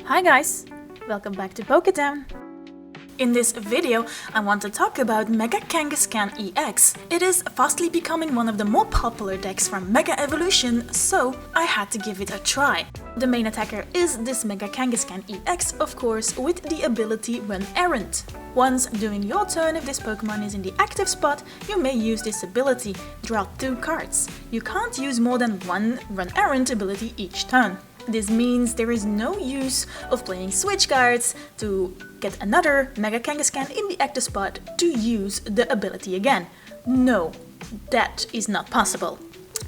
Hi guys, welcome back to Poketown. In this video, I want to talk about Mega Kangaskhan EX. It is fastly becoming one of the more popular decks from Mega Evolution, so I had to give it a try. The main attacker is this Mega Kangaskhan EX, of course, with the ability Run Errant. Once during your turn, if this Pokemon is in the active spot, you may use this ability, draw 2 cards. You can't use more than one Run Errant ability each turn. This means there is no use of playing switch cards to get another Mega Kangaskhan in the active spot to use the ability again. No, that is not possible.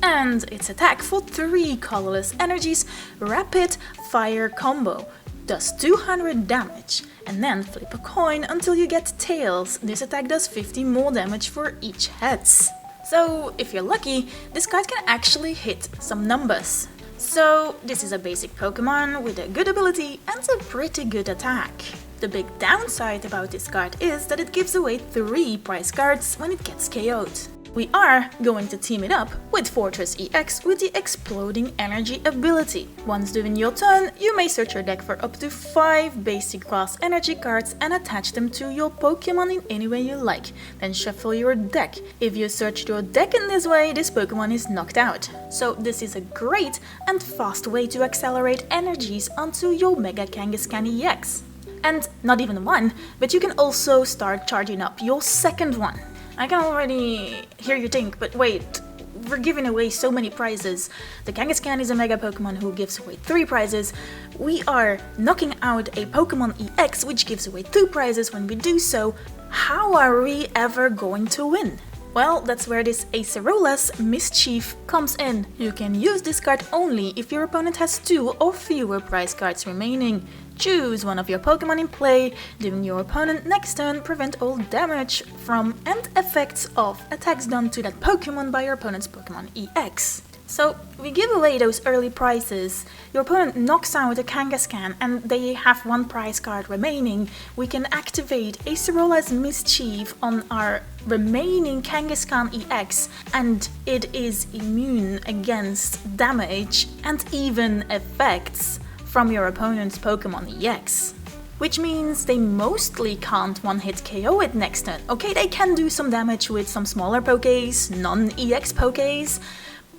And its attack for 3 colorless energies, rapid fire combo, does 200 damage, and then flip a coin until you get tails. This attack does 50 more damage for each heads. So if you're lucky, this card can actually hit some numbers. So this is a basic Pokemon with a good ability and a pretty good attack. The big downside about this card is that it gives away 3 prize cards when it gets KO'd. We are going to team it up with Forretress EX with the Exploding Energy ability. Once during your turn, you may search your deck for up to 5 basic class energy cards and attach them to your Pokemon in any way you like. Then shuffle your deck. If you search your deck in this way, this Pokemon is knocked out. So this is a great and fast way to accelerate energies onto your Mega Kangaskhan EX. And not even one, but you can also start charging up your second one. I can already hear you think, but wait, we're giving away so many prizes. The Kangaskhan is a Mega Pokemon who gives away 3 prizes. We are knocking out a Pokemon EX which gives away 2 prizes when we do so. How are we ever going to win? Well, that's where this Acerola's Mischief comes in. You can use this card only if your opponent has 2 or fewer prize cards remaining. Choose one of your Pokemon in play, during your opponent next turn, prevent all damage from and effects of attacks done to that Pokemon by your opponent's Pokemon EX. So we give away those early prizes. Your opponent knocks out a Kangaskhan and they have 1 prize card remaining. We can activate Acerola's Mischief on our remaining Kangaskhan EX and it is immune against damage and even effects from your opponent's Pokemon EX. Which means they mostly can't one-hit KO it next turn. Okay, they can do some damage with some smaller Pokés, non-EX Pokés,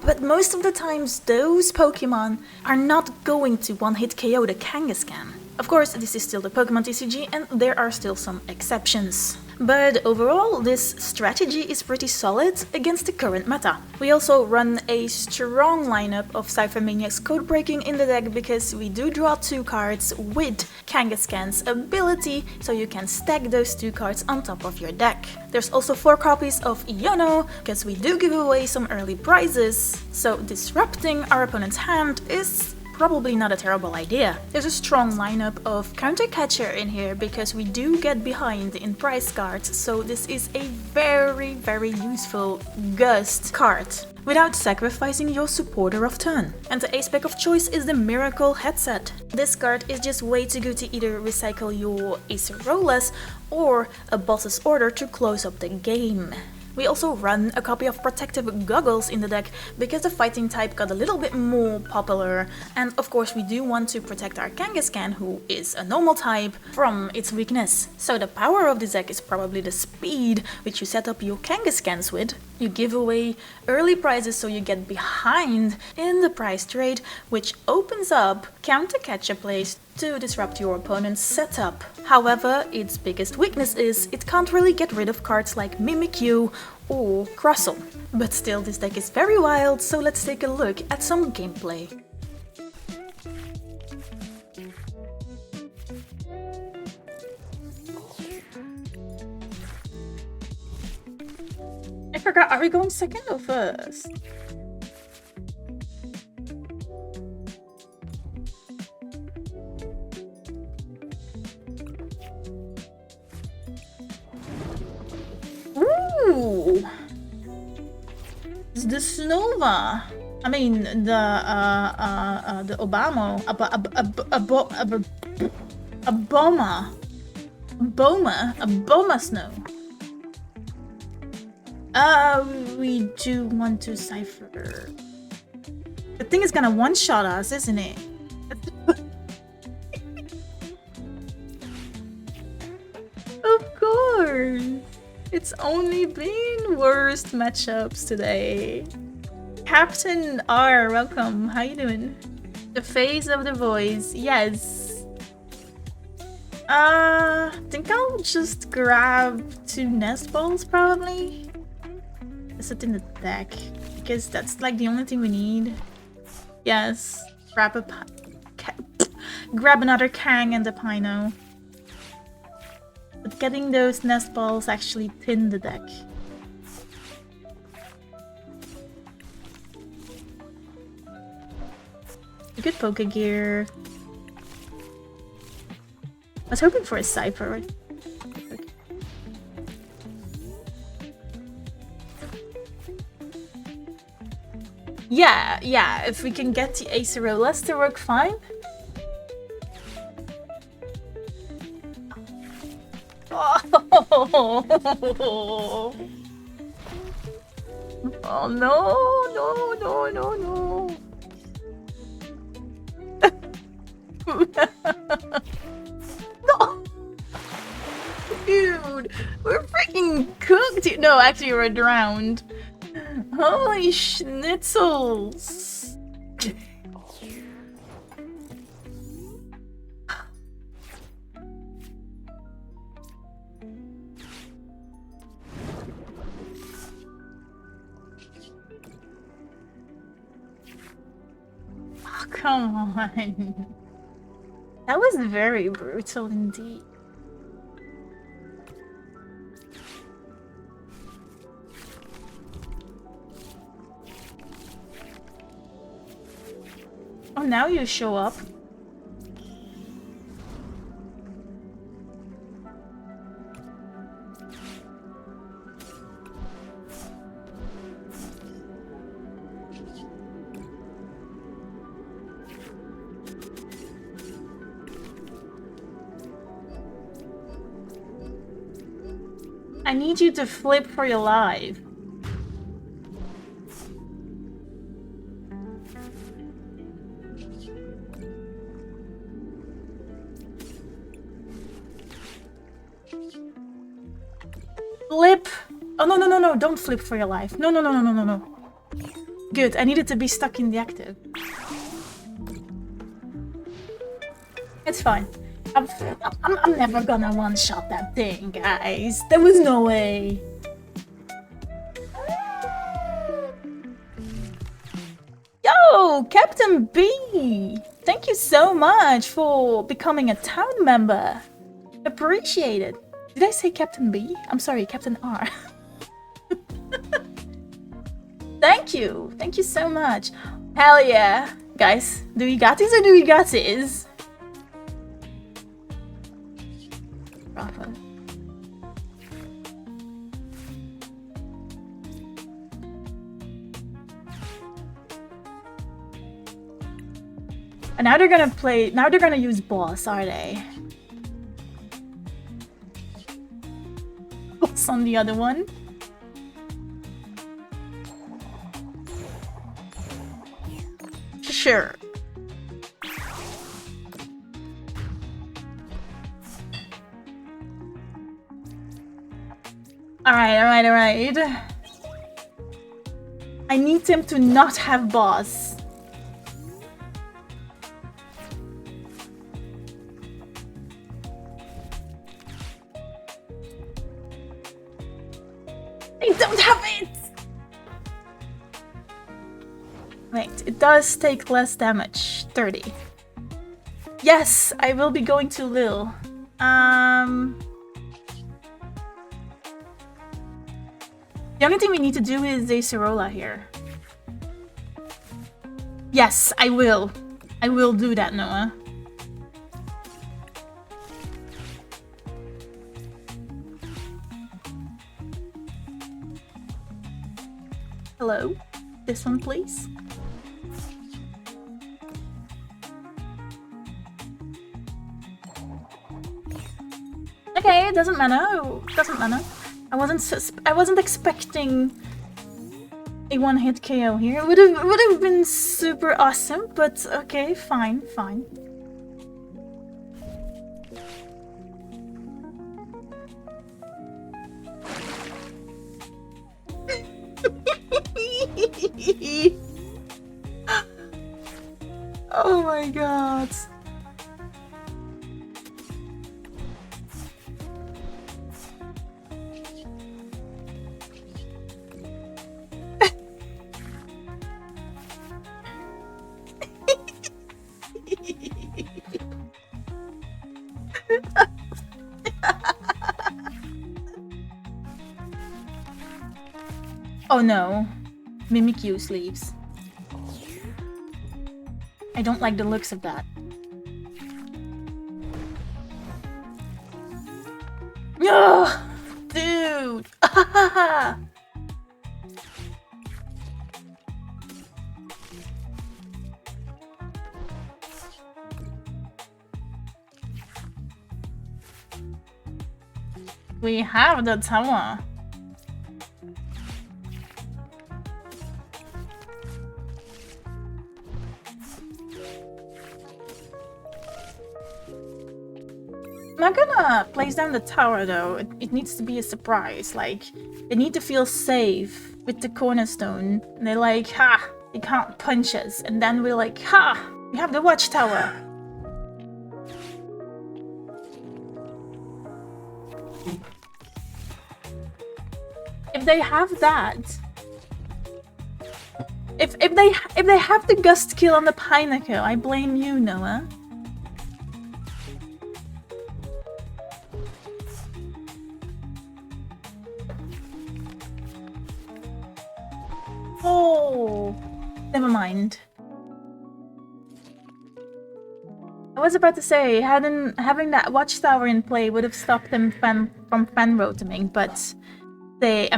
but most of the times those Pokemon are not going to one-hit KO the Kangaskhan. Of course, this is still the Pokemon TCG and there are still some exceptions. But overall, this strategy is pretty solid against the current meta. We also run a strong lineup of Ciphermaniac's Codebreaking in the deck because we do draw 2 cards with Kangaskhan's ability, so you can stack those 2 cards on top of your deck. There's also 4 copies of Iono because we do give away some early prizes, so disrupting our opponent's hand is probably not a terrible idea. There's a strong lineup of Counter Catcher in here because we do get behind in prize cards, so this is a very useful Gust card without sacrificing your supporter of turn. And the ace pack of choice is the Miracle Headset. This card is just way too good to either recycle your Acerolas or a boss's order to close up the game. We also run a copy of Protective Goggles in the deck because the fighting type got a little bit more popular, and of course we do want to protect our Kangaskhan, who is a normal type, from its weakness. So the power of this deck is probably the speed which you set up your Kangaskhan's with. You give away early prizes so you get behind in the prize trade, which opens up Counter Catcher plays to disrupt your opponent's setup. However, its biggest weakness is it can't really get rid of cards like Mimikyu or Crustle. But still, this deck is very wild, so let's take a look at some gameplay. I forgot, are we going second or first? Ooh! It's the Snova! I mean, the Obama, Boma Snow. We do want to cipher. The thing is gonna one-shot us, isn't it? It's only been worst matchups today. Captain R, welcome. How you doing? The face of the voice. Yes. Think I'll just grab 2 Nest Balls probably. Set in the deck because that's like the only thing we need. Yes. Grab another Kang and a Pino. But getting those Nest Balls actually thin the deck. A good Pokégear. I was hoping for a Cipher. Okay. Yeah, if we can get the Acerolas to work fine. Oh no. No! Dude, we're freaking cooked! No, actually we're drowned. Holy schnitzels! Oh, come on. That was very brutal indeed. Oh, now you show up. I need you to flip for your life. Flip! Oh, no, don't flip for your life. No. Good, I needed to be stuck in the active. It's fine. I'm never gonna one-shot that thing, guys. There was no way. Yo, Captain B! Thank you so much for becoming a town member. Appreciate it. Did I say Captain B? I'm sorry, Captain R. Thank you. Thank you so much. Hell yeah. Guys, do we got this or do we got this? Bravo. And now they're gonna use boss, are they? What's on the other one? Sure. Alright. I need him to not have boss. I don't have it! Wait, it does take less damage. 30. Yes, I will be going to Lil. The only thing we need to do is Acerola here. Yes, I will. I will do that, Noah. Hello? This one, please. Okay, it doesn't matter. It doesn't matter. I wasn't expecting a one-hit KO here. It would have been super awesome, but okay, fine. Oh no. Mimikyu sleeves. I don't like the looks of that. Ugh! Dude! We have the tower. I'm not gonna place down the tower though. It needs to be a surprise. Like, they need to feel safe with the cornerstone. And they're like, ha! They can't punch us. And then we're like, ha! We have the watchtower. If they have that, if they have the gust kill on the Pineco, I blame you, Noah. Oh, never mind. I was about to say, having that watchtower in play would have stopped them from fan rotoming, but they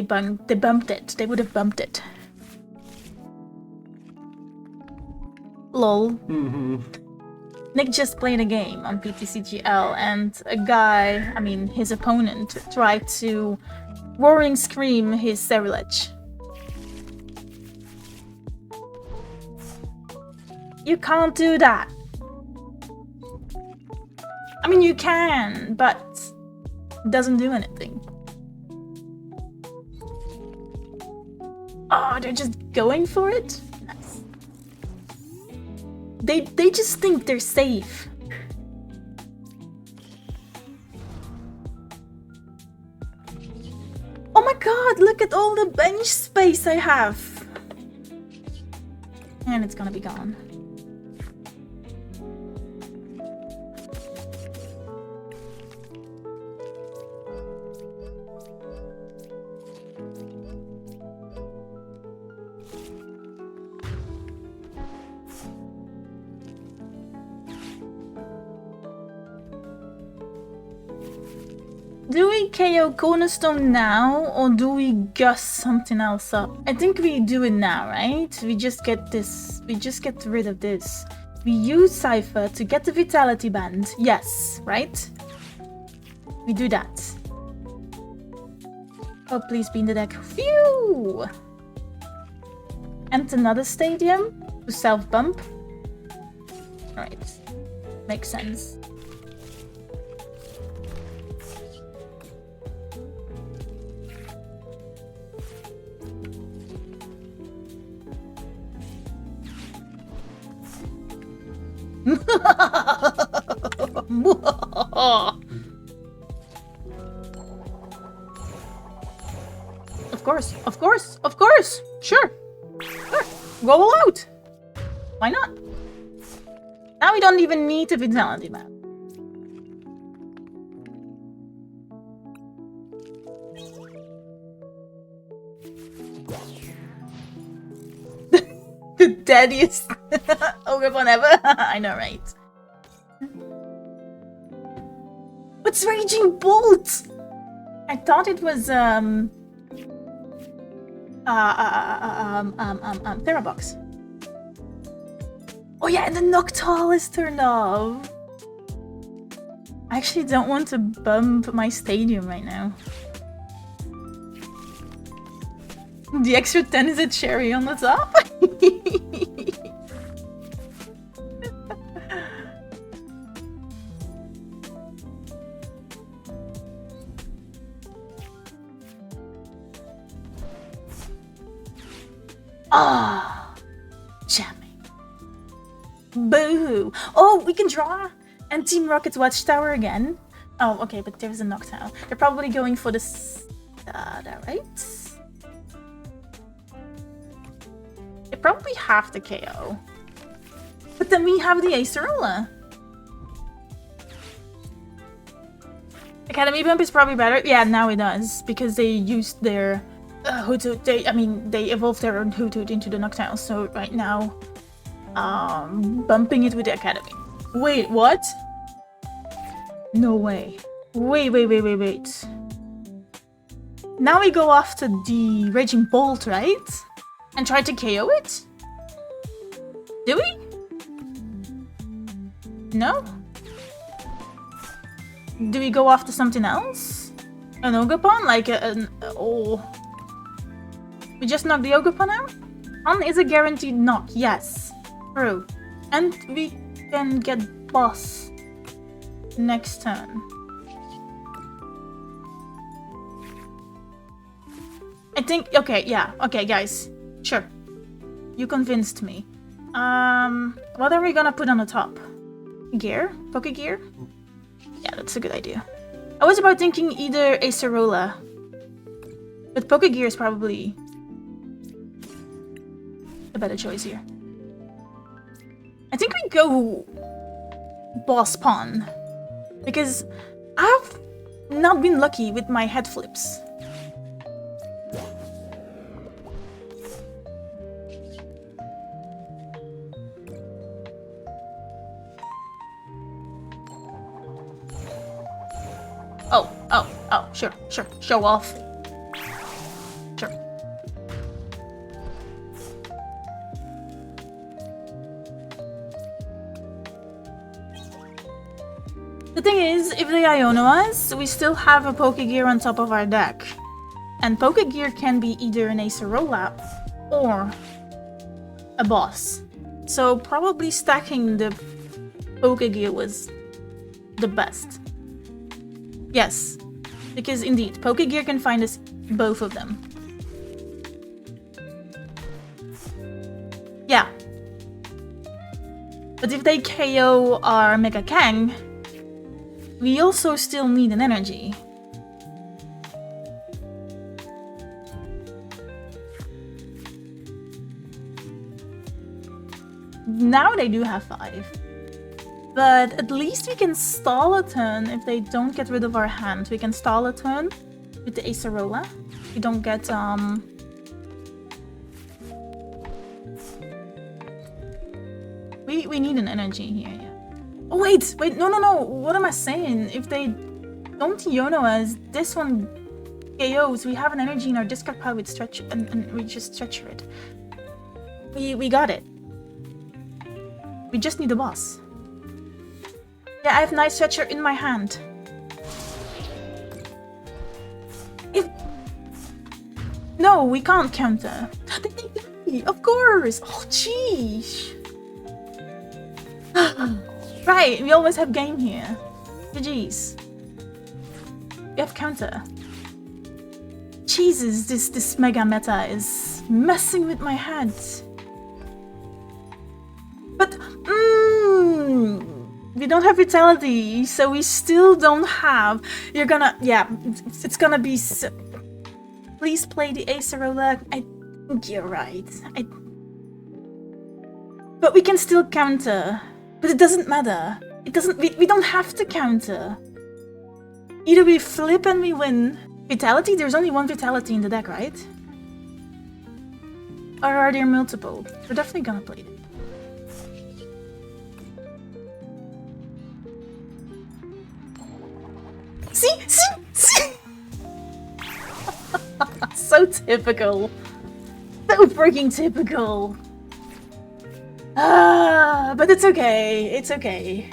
bumped it. They would have bumped it. Lol. Nick just played a game on PTCGL and a guy, his opponent, tried to roaring scream his Cerulege. You can't do that. I mean, you can, but it doesn't do anything. Oh, they're just going for it? Nice. They just think they're safe. Oh my god, look at all the bench space I have. And it's gonna be gone. Do we KO Cornerstone now, or do we gust something else up? I think we do it now, right? We just get this. We just get rid of this. We use Cypher to get the Vitality Band. Yes, right? We do that. Oh, please be in the deck. Phew! And another stadium to self-bump. Alright. Makes sense. Of course, sure. Go all out. Why not? Now we don't even need a Vitality map. The deadiest Ogre ever. I know, right? What's Raging Bolt? I thought it was Therabox. Oh yeah, and the Noctowl is turned off. I actually don't want to bump my stadium right now. The extra 10 is a cherry on the top. Ah, jamming. Boo-hoo. Oh, we can draw. And Team Rocket's Watchtower again. Oh, okay, but there's a Noctowl. They're probably going for the Stada, right? They probably have the KO. But then we have the Acerola. Academy Bump is probably better. Yeah, now it does, because they used their Hoothoot. They evolved their own Hoothoot into the Noctowl. So right now, bumping it with the Academy. Wait, what? No way. Wait. Now we go after the Raging Bolt, right? And try to KO it? Do we? No? Do we go after something else? An Ogerpon? Like an... Oh... We just knocked the Ogerpon out? On is a guaranteed knock, yes. True. And we can get Boss next turn. I think... Okay, yeah. Okay, guys. Sure. You convinced me. What are we gonna put on the top? Gear? Pokégear? Yeah, that's a good idea. I was about thinking either Acerola. But Pokégear is probably a better choice here. I think we go Boss Pon. Because I've not been lucky with my head flips. Oh, sure. Show off. Sure. The thing is, if they Iono us, we still have a Pokégear on top of our deck. And Pokégear can be either an Acerola or a boss. So probably stacking the Pokégear was the best. Yes, because indeed, Pokégear can find us both of them. Yeah. But if they KO our Mega Kang, we also still need an energy. Now they do have 5. But at least we can stall a turn if they don't get rid of our hand. We can stall a turn with the Acerola. We don't get, We need an energy here, yeah. Oh, wait, no. What am I saying? If they don't Iono us, this one KOs. We have an energy in our discard pile with stretch, and we just stretcher it. We got it. We just need the boss. Yeah, I have Night Stretcher in my hand. No, we can't counter. Of course! Oh, jeez! Right, we always have game here. GG's. We have counter. Jesus, this mega meta is messing with my head. But, we don't have vitality, so we still don't have... You're gonna... Yeah, it's gonna be... Please play the Acerola. I think you're right. But we can still counter. But it doesn't matter. It doesn't... We don't have to counter. Either we flip and we win. Vitality? There's only one vitality in the deck, right? Or are there multiple? We're definitely gonna play it. See? So typical. So freaking typical. But it's okay. It's okay.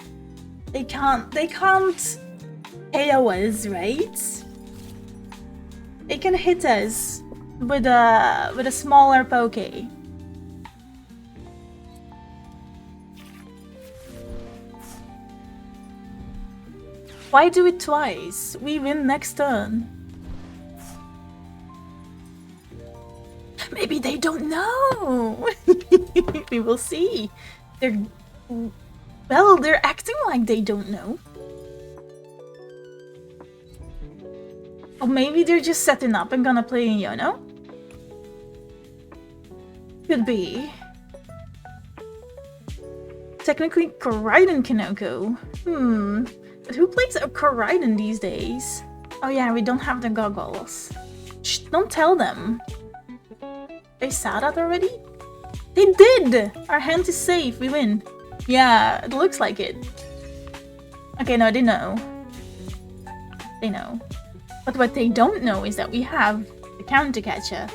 They can't KO us, right? They can hit us with a smaller Poke. Why do it twice? We win next turn. Maybe they don't know. We will see. They're acting like they don't know. Or maybe they're just setting up and gonna play in Iono. Could be. Technically, Koraidon Kinoko. But who plays a Koraidon these days? Oh yeah, we don't have the goggles. Shh, don't tell them. They saw that already? They did! Our hand is safe, we win. Yeah, it looks like it. Okay, no, they know. They know. But what they don't know is that we have the counter catcher.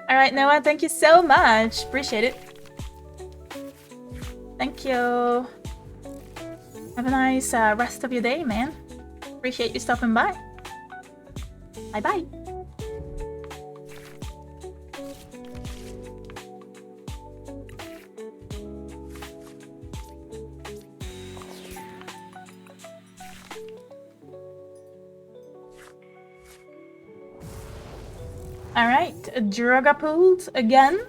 Alright, Noah, thank you so much. Appreciate it. Thank you. Have a nice rest of your day, man. Appreciate you stopping by. Bye-bye. Alright, Dragapult again.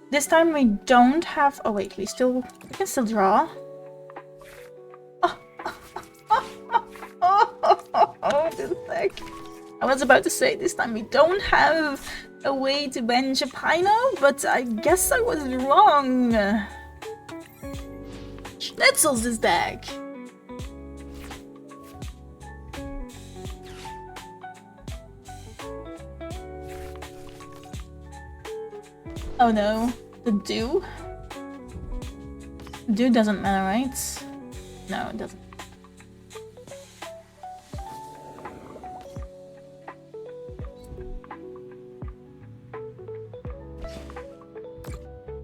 This time we don't have... Oh wait, we can still draw. Oh, this heck. I was about to say this time we don't have a way to bench a Pino, but I guess I was wrong. Schnitzel's this deck. Oh no, the dew? Dew doesn't matter, right? No, it doesn't.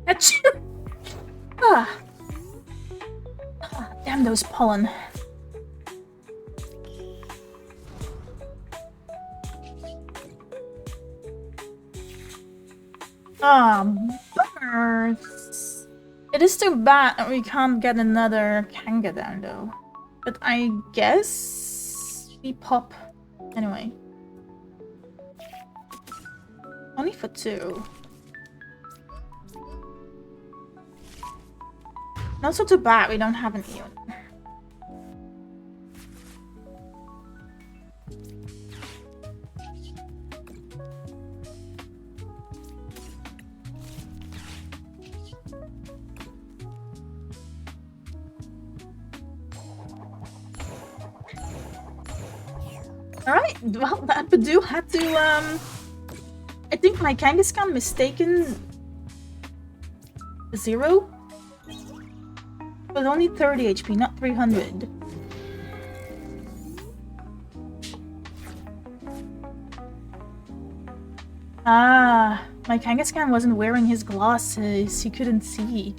Achoo! Ah. Damn those pollen. Bummers. It is too bad that we can't get another Khangaskhan though. But I guess we pop anyway. Only for 2. Not so too bad we don't have an Iono. Alright, well, that Badoo had to, I think my Khangaskhan mistaken 0? But only 30 HP, not 300. Ah, my Khangaskhan wasn't wearing his glasses, he couldn't see.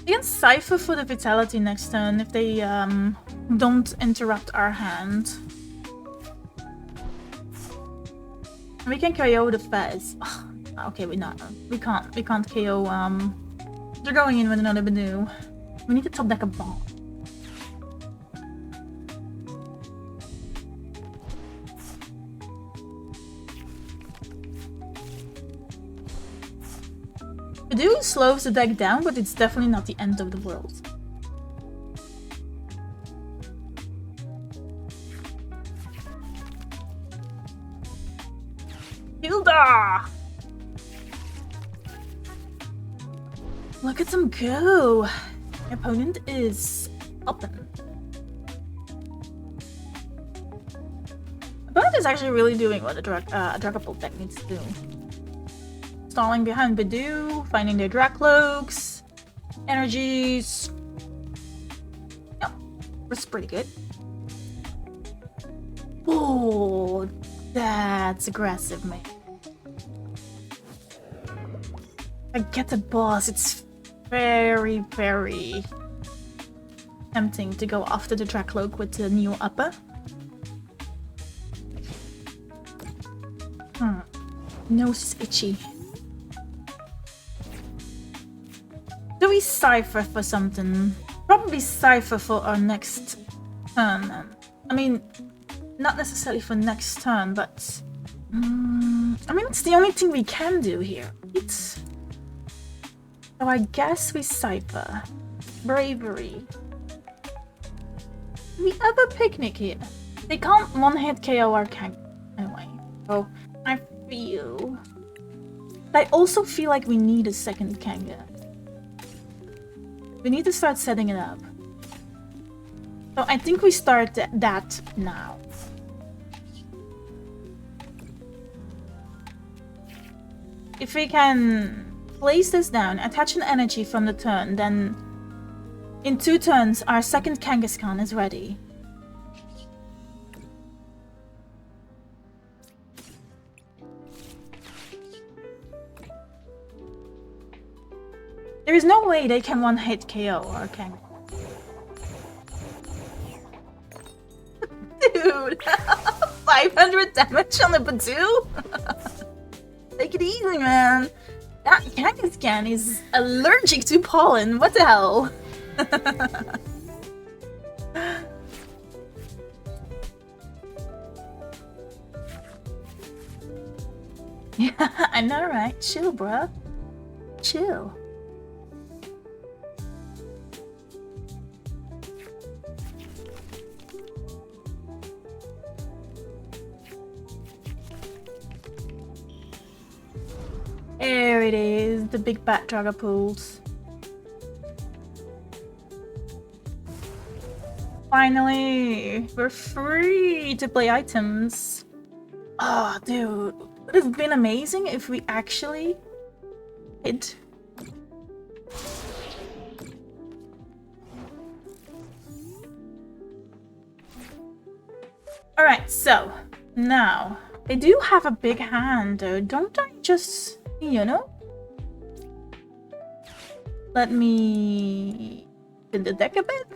We can Cypher for the Vitality next turn if they don't interrupt our hand. We can KO the Fez. Okay, we can't KO they're going in with another Badoo. We need to top deck a ball. Badoo slows the deck down, but it's definitely not the end of the world. Hilda! Look at them go! My opponent is open. Opponent is actually really doing what a Dragapult deck needs to do. Stalling behind Badoo, finding their Dracloaks, energies. Yep, that's pretty good. Oh, that's aggressive, mate. I get the boss, it's very, very tempting to go after the Dracloak with the new upper. Nose is itchy. The we Cypher for something? Probably Cypher for our next turn then. I mean, not necessarily for next turn, but... I mean, it's the only thing we can do here. So I guess we Cypher. Bravery. We have a Picnic here. They can't one-hit KO our Kang anyway. So I feel... I also feel like we need a second Kanga. We need to start setting it up. So I think we start that now. If we can place this down, attach an energy from the turn, then in 2 turns our second Khangaskhan is ready. There is no way they can one-hit KO our Kang. Dude! 500 damage on the Badoo? Take it easy, man. That Khangaskhan is allergic to pollen. What the hell? Yeah, I know, right? Chill, bruh. Chill. There it is, the big bat Dragapult. Finally, we're free to play items. Oh, dude, would have been amazing if we actually hit. Alright, so now they do have a big hand though, don't I just... You know? Let me build the deck a bit.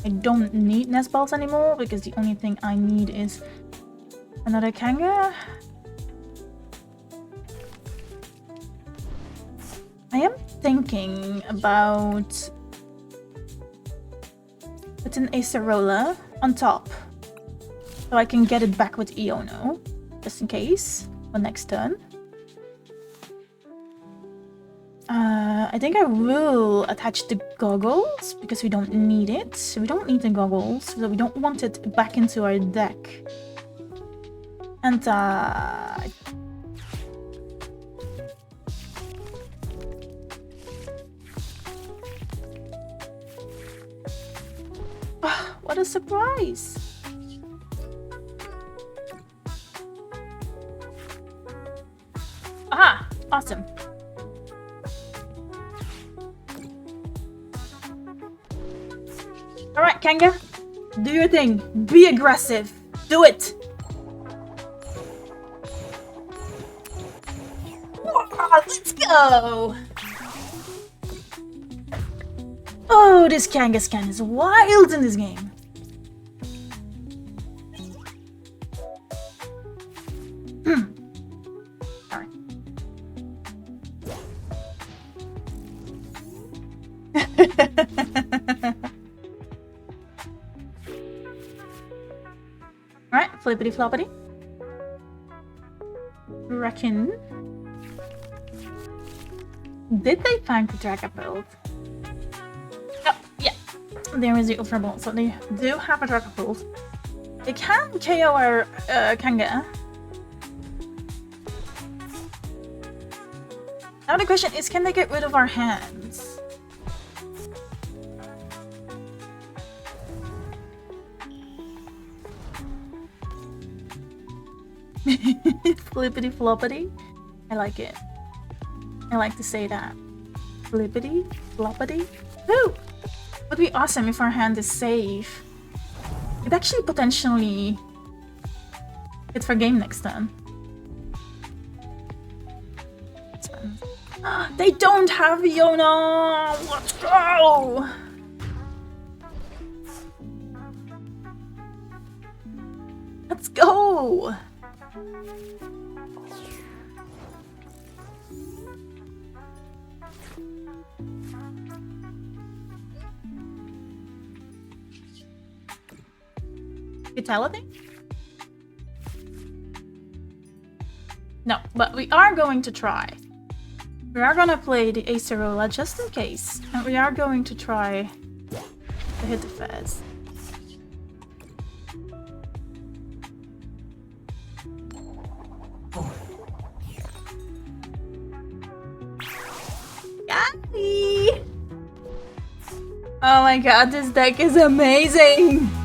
I don't need Nest Balls anymore because the only thing I need is another Kanga. I am thinking about putting Acerola on top so I can get it back with Iono, just in case for next turn. I think I will attach the goggles because we don't need it. We don't need the goggles, so we don't want it back into our deck. And what a surprise! Aha! Awesome. Alright, Kanga, do your thing. Be aggressive. Do it. Let's go. Oh, this Khangaskhan is wild in this game. Sorry. Alright, flippity floppity. Reckon. Did they find the Dragapult? Oh, yeah. There is the Ultra Ball, so they do have a Dragapult. They can KO our Kanga. Now the question is, can they get rid of our hands? Flippity floppity. I like it. I like to say that. Flippity floppity. Woo! Would be awesome if our hand is safe. It actually potentially hits for game next turn. They don't have Iono! Let's go! Let's go! Vitality? No, but we are going to try. We are gonna play the Acerola just in case. And we are going to try to hit the fast. Oh my god, this deck is amazing!